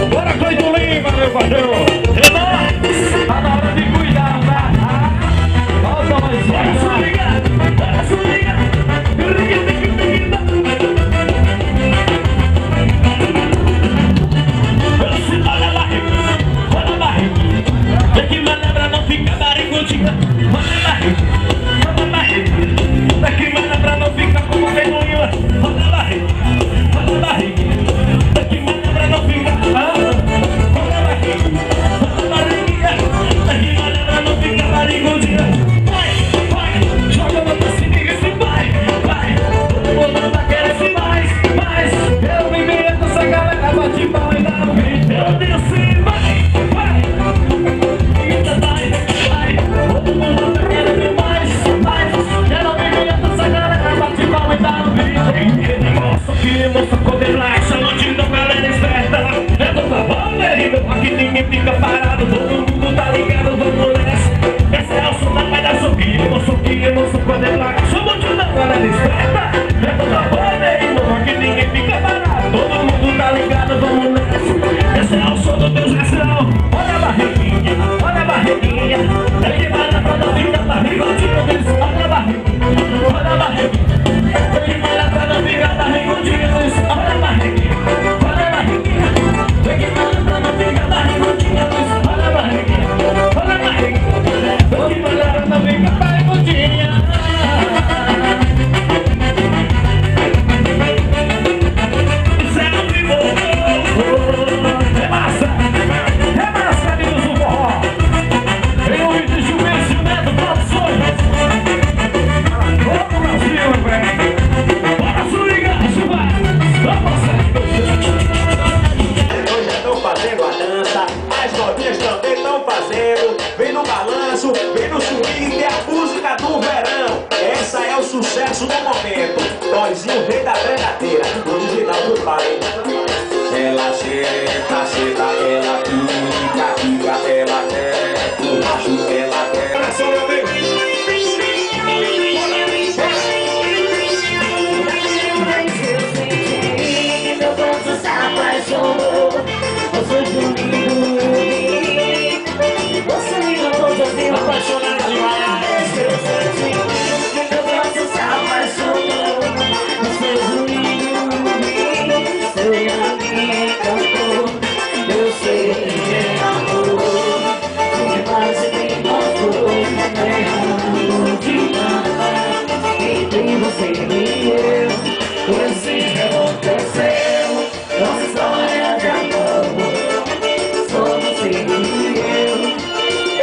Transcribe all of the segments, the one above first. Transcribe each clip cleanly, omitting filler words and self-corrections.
Bora, Cleiton Lima, meu patrão! Tá na hora de cuidar, tá? ela senta, senta, ela quica, quica, ela quer, o macho ela quer. Coração, meu amigo. Meu corpo se apaixonou. Você comigo, eu vi. Você me encantou, sozinho, apaixonado demais. Eu senti que meu corpo se apaixonou. Você comigo, eu vi. Seu olhar me encantou. Eu sei que é amor. Que mais se me mostrou. É amor demais. Entre você e eu. Coisa que aconteceu, nossa história de amor. Só você e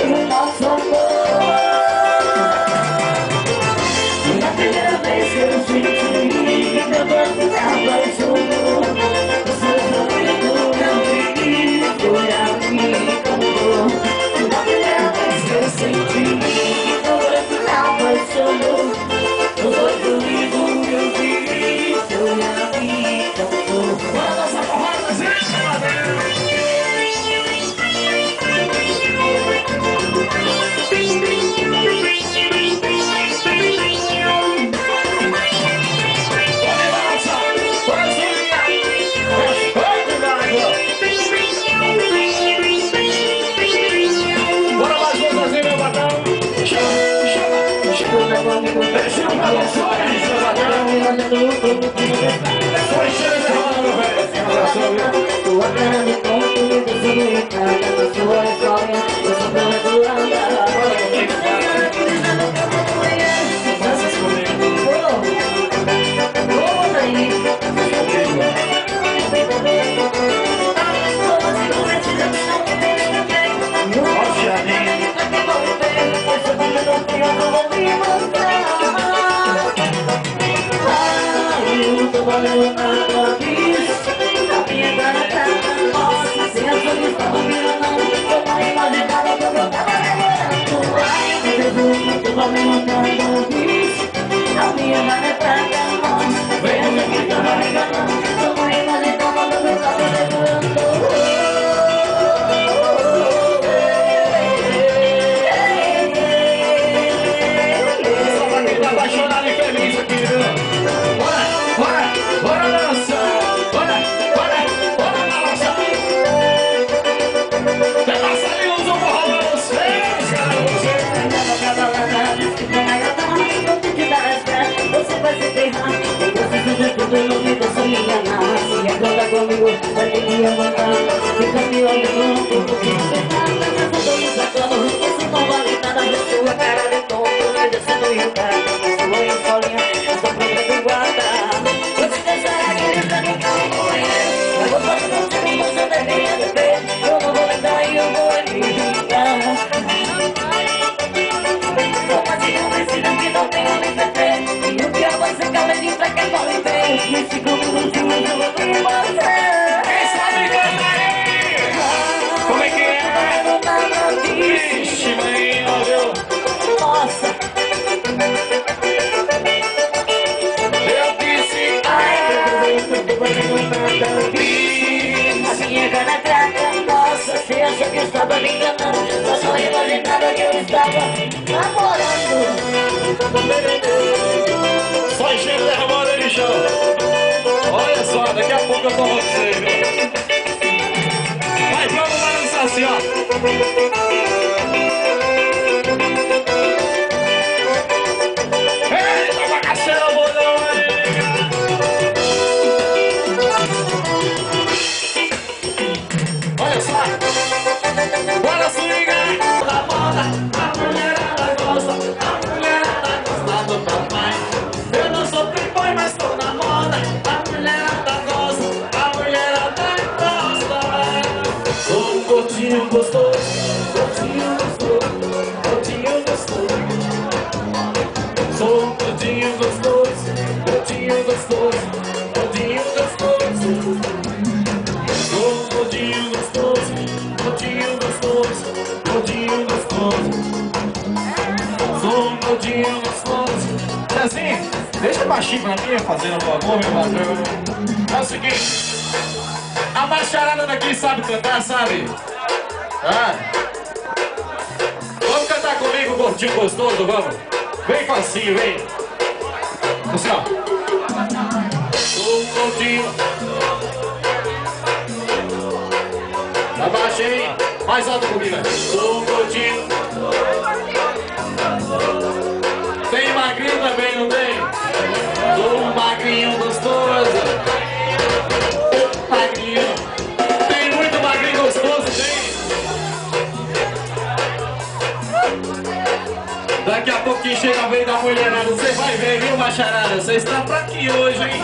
o nosso amor. E a primeira vez que eu senti, meu corpo se apaixonou. Você comigo, eu vi, foi a me encantou. E a primeira vez que eu senti, meu corpo se apaixonou. Você comigo, eu vi. Bora dançar porrada, gente! Bora mais uma vez, meu batão! Deixa eu falar só isso, meu batão! Foi chegando, velho! Tua cara me conta, me desencantada na sua história. Eu sou pela tua andada. Comigo, vai ter que aguentar. Fica me olhando, porque você tá me sacando. Isso não vale nada, na sua cara de tonto. Mas eu sinto irritado, na sua escolinha, essa própria do guarda. Você pensará que ele tá me calmoendo. Mas eu posso não ser como você deveria ter. Eu não vou lembrar e eu vou eliminar. Como assim não precisa que não tenho nem PT. E o pior vai ser caladinho pra que não me vê. Me fico minutinhos, eu vou me mostrar. Vixe, mãe, viu? Nossa! Eu disse, a minha cara fraca, nossa, você acha que eu estava me enganando? Só não imaginava que eu estava namorando. só enchendo derramando aí no chão. Olha só, daqui a pouco eu tô com você, viu? Vai, vamos balançar assim, ó. Eita, bagaceira, bolão, aí. Olha só. Bora swingar. Da moda, a mulherada gosta. A mulherada gosta do papai. Eu não sou playboy, mas tô na moda. A mulherada gosta. A mulherada gosta. Sou um gordinho gostoso. Gordinho gostoso. Gordinho gostoso. Sou um gordinho gostoso. Gordinho gostoso. Gordinho gostoso. Sou um gordinho gostoso. Gordinho gostoso. Gordinho gostoso. Sou um gordinho gostoso. É assim, deixa baixinho pra mim, fazendo um favor, meu patrão. É o seguinte, a macharada daqui sabe cantar, sabe? Ah. Vamos cantar comigo, gordinho gostoso, vamos. Bem facinho, vem. Assim, ó. Sou gordinho. Abaixei. Mais alto comigo, né? Sou gordinho. Tem magrinho também, não tem? Sou um magrinho gostoso. Magrinho. Tem muito magrinho gostoso, tem? Daqui a pouquinho chega a vez da mulherada. Você vai ver, viu, macharada? Você está pra aqui hoje, hein?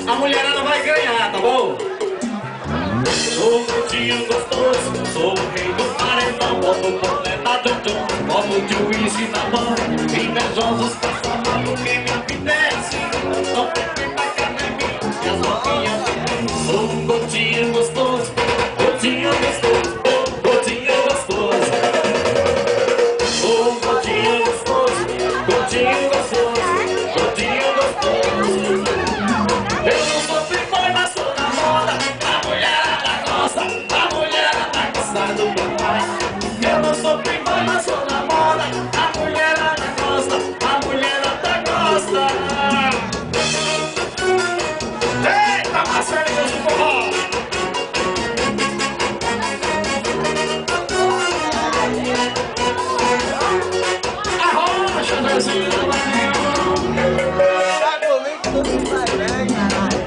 A mulherada vai ganhar, tá bom? Sou um gordinho gostoso, sou o rei do paredão. Boto o boné na dum-dum, boto de uísque na mão. Invejosos passam mal porque me apetece. Não tem pra academia e as novinhas. Sou um gordinho gostoso, gordinho gostoso, gordinho gostoso. Sou um gordinho gostoso, gordinho gostoso, gordinho gostoso. Eu não sou playboy, mas sou na moda. A mulherada gosta, a mulherada gosta do meu pai. Eu não sou playboy, mas sou na moda. A mulherada gosta, a mulherada gosta. Eita, Marcelinho de forró. Arrocha, Brasil, Tá comigo que tudo vai bem, caralho.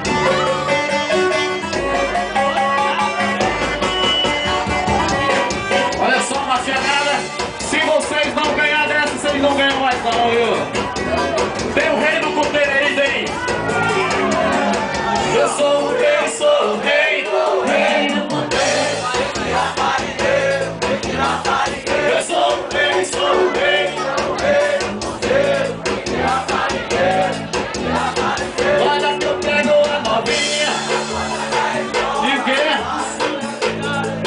olha só, macharada. Se vocês não ganharem dessa, vocês não ganham mais não, viu? Tem o rei do cuteiro aí, tem. Eu sou o rei, sou o rei, rei do cuteiro. Eu sou o rei, sou o rei, rei do cuteiro. Olha que eu pego a novinha. E o quê?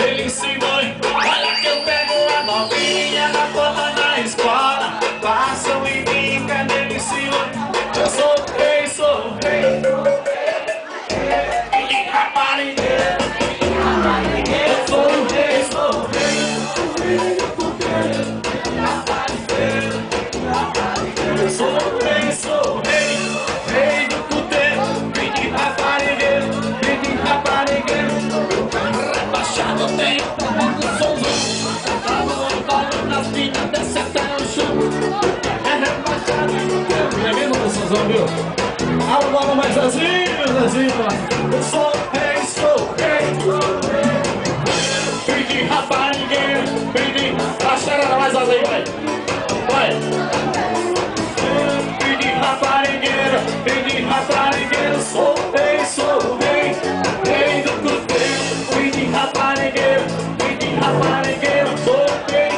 Ele ensinou. Olha que eu pego a novinha na porta da escola. Passam e brinca nele ensinou. Eu sou o rei, sou o rei. E raparigueiro. Eu sou o rei, sou o rei. Eu sou o rei, sou o rei. Rei do puteiro. Vem de raparigueiro. Vem de raparigueiro. Rebaixado tem o somzão. Cantado nas minas, desce até o chão. É rebaixado. É mesmo o somzão, viu? Agora mais assim, eu sou o rei, sou o rei, sou o rei. Vem de raparigueiro, vem de macharada mais alto aí, vai. Vai. Vem de raparigueiro, vem de raparigueiro. Sou o rei, sou o rei, rei do cuteiro. Vem de raparigueiro, vem de raparigueiro. Sou o rei.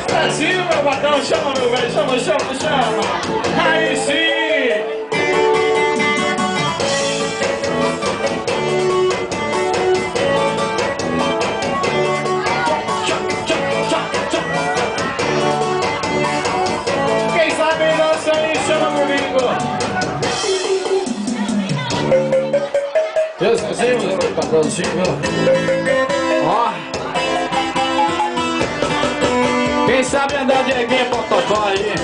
Brasil, meu patrão, chama meu velho, chama, chama, chama. Aí sim. Quem sabe dança aí, chama comigo. Eu esqueci, patrãozinho. Ó. Quem sabe andar de neguinha protocolo aí.